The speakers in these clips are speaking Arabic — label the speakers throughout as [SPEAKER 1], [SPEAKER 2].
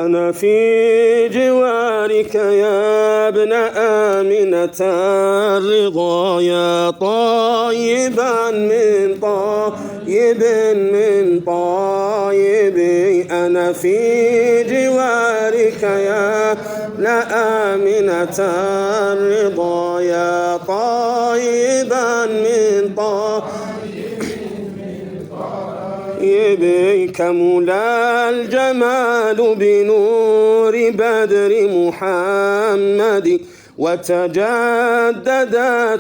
[SPEAKER 1] أنا في جوارك يا ابن آمنة الرضا يا طيبا من طيب من طيبي. أنا في جوارك يا ابن آمنة الرضا يا طيبا من طيبك. ملا الجمال بنور بدر محمد وتجددت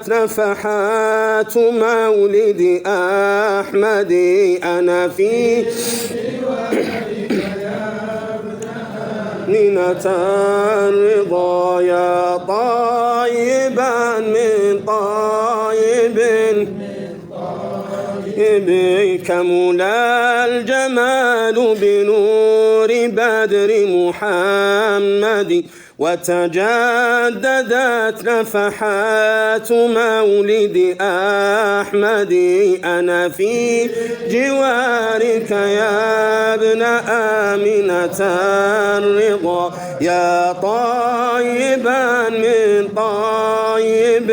[SPEAKER 1] نفحات مولد أحمد. أنا في نينة الرضا يا طيبا من طيب بك. ملا الجمال بنور بدر محمد وتجددت نفحات مولد أحمد. أنا في جوارك يا ابن آمنة الرضا يا طيبا من طيب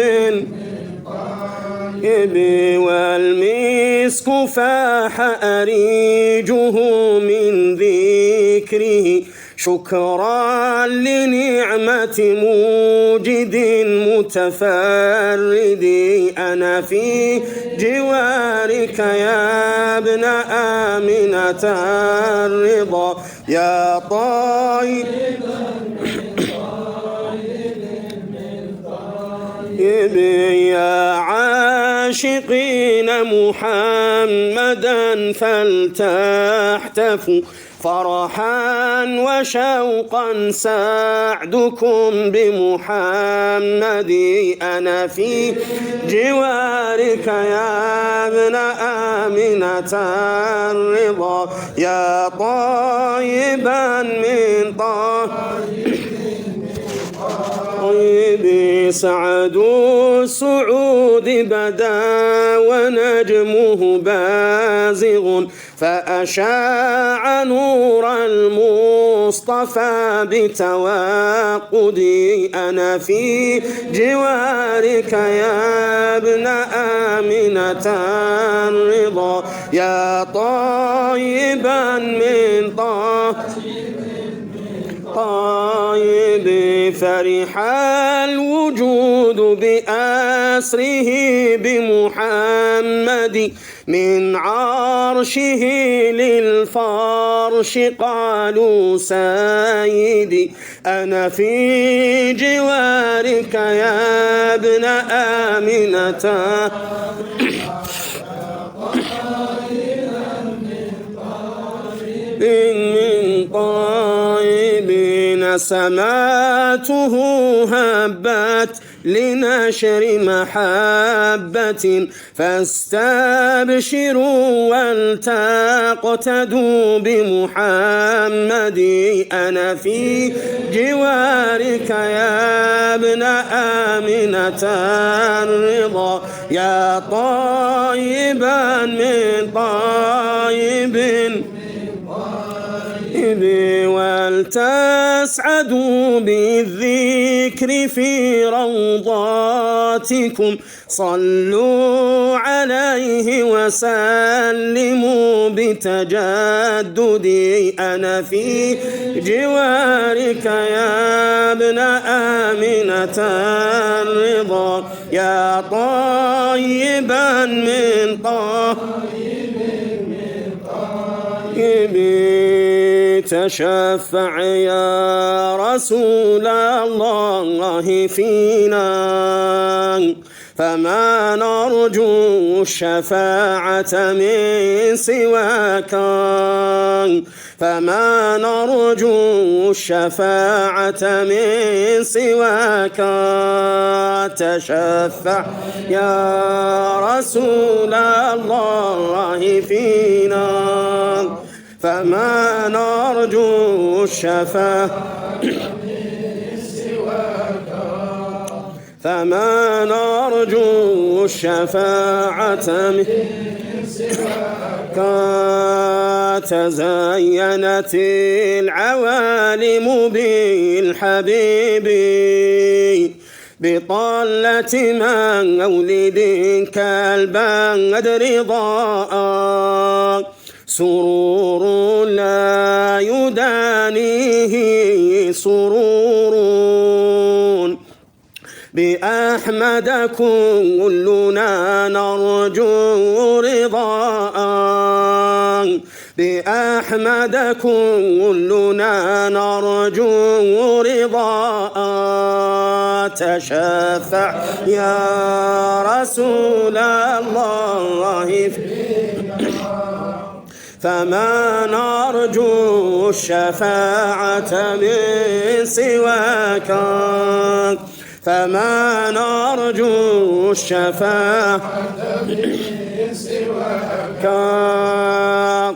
[SPEAKER 1] والمسك فاح أريجه من ذكره شكرا لنعمة موجد متفرد. أنا في جوارك يا ابن آمنة الرضا يا طيب يا عاشقين محمدا فلتحتفوا فرحا وشوقا سعدكم بمحمد. أنا في جوارك يا ابن آمنة الرضا يا طيبا من طيب. سعد السعود بدا ونجمه بازغ فأشاع نور المصطفى بتوقدي. أنا في جوارك يا ابن آمنة الرضا يا طيبا من طيب. فرح الوجود بأسره بمحمد من عرشه للفرش قالوا سيدي. أنا في جوارك يا ابن آمنة من طيبين. سماته هبت لنشر محبة فاستبشروا ولتقتدوا بمحمد. أنا في جوارك يا ابن آمنة الرضا يا طيبا من طيب ولتسعدوا بالذكر في روضاتكم صلوا عليه وسلموا بتجدد. أنا في جوارك يا ابن آمنة الرضا يا طيبا من طيب. تشفع يا رسول الله فينا فما نرجو الشفاعة من سواك. فما نرجو الشفاعة من سواك. تشفع يا رسول الله فينا فما نرجو الشفاعة فما نرجو الشفاعة تزينت العوالم بالحبيب بطلة من مولد كالبدر ضاء سرور لا يدانيه سرور بأحمد كلنا نرجو رضاء بأحمد كلنا نرجو رضاء تشفع يا رسول الله فما نرجو الشفاعة من سواك فما نرجو الشفاعة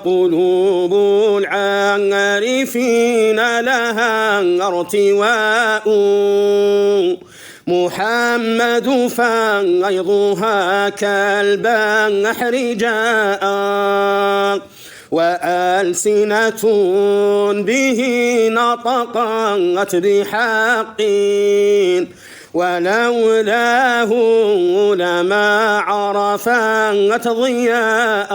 [SPEAKER 1] قلوب العارفين لها ارتواء محمد فيضها كالبحر جاء وألسنة به نطقت بحق ولولاه لما عرفت ضياء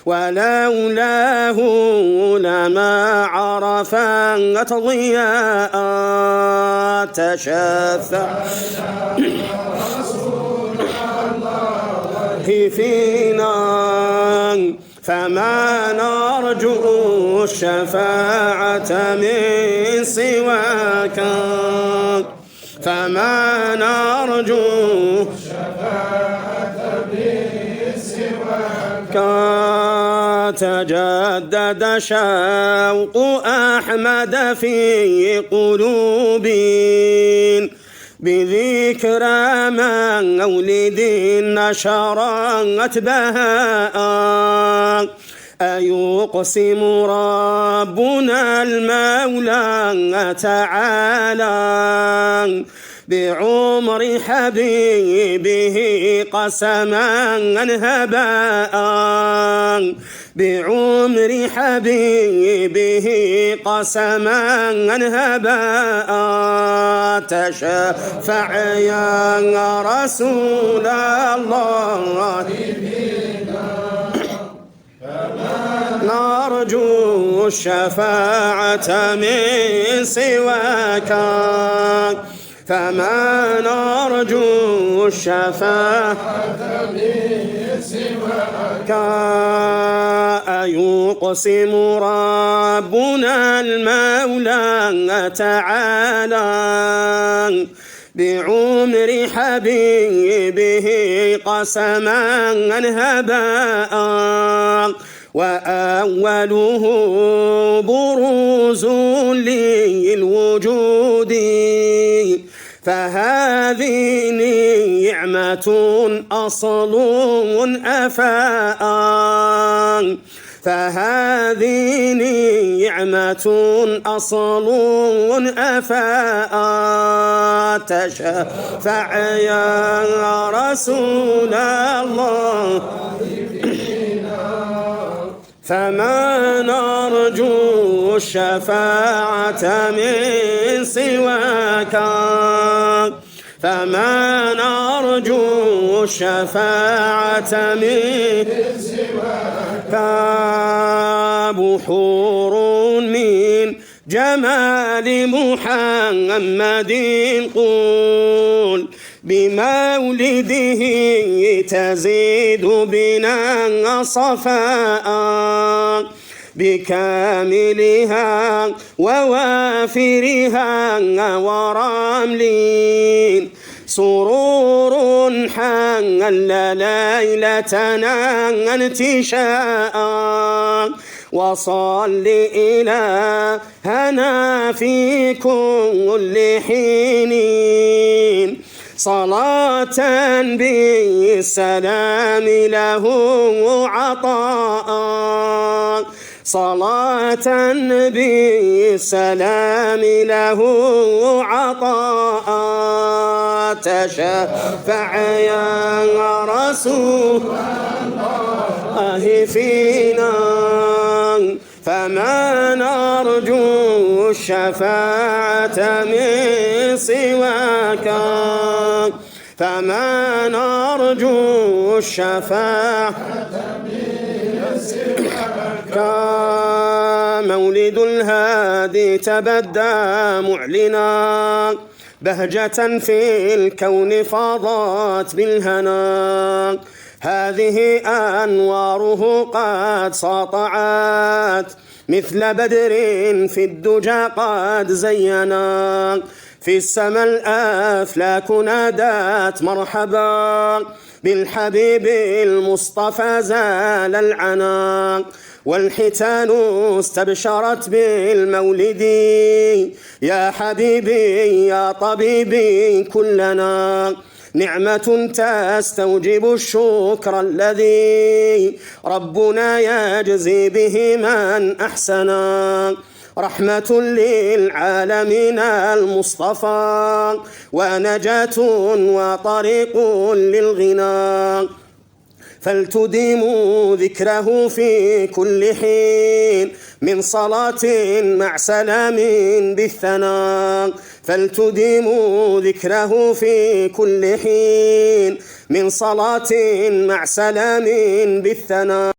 [SPEAKER 1] ولولاه لما عرفت ضياء تشفع فينا فما نرجو الشفاعة من سواك فما نرجو الشفاعة من سواك تجدد شوق أحمد في قلوبنا بذكرى من مولد نشرت بهاء أيقسم ربنا المولى تعالى بعمر حبيبه قسما هباء بعمر حبيبه قسما هباء تشفع يا رسول الله نرجو الشفاعة من سواك فما نرجو الشفاعة من سواك أيقسم ربنا المولى تعالى بعمر حبيبه قسما هباء وأوله بروز للوجود فهذه نعمة أصل أفاء فهذه نعمة أصل أفاء تشفع يا رسول الله فما نرجو الشفاعة من سواك فما نرجو الشفاعة من سواك بحور من جمال محمد قول بمولده تزيد بنا صفاء بكاملها ووافرها ورمل سرور حل ليلتنا انتشاء وصل إلهنا في كل حين صلاة بالسلام له عطاء صلاة النبي السلام له عطاء تشفع يا رسول الله فينا فما نرجو الشفاعة من سواك فما نرجو الشفاعة مولد الهادي تبدى معلنا بهجة في الكون فاضت بالهنا هذه أنواره قد سطعت مثل بدر في الدجى قد زينا في السماء الأفلاك نادت مرحبا بالحبيب المصطفى زال العنا والحيتان استبشرت بالمولد يا حبيبي يا طبيبي كلنا نعمة تستوجب الشكر الذي ربنا يجزي به من أحسنا رحمة للعالمين المصطفى ونجاة وطريق للغنى فلتديموا ذكره في كل حين من صلاة مع سلام بالثناء فلتديموا ذكره في كل حين من صلاة مع سلام بالثناء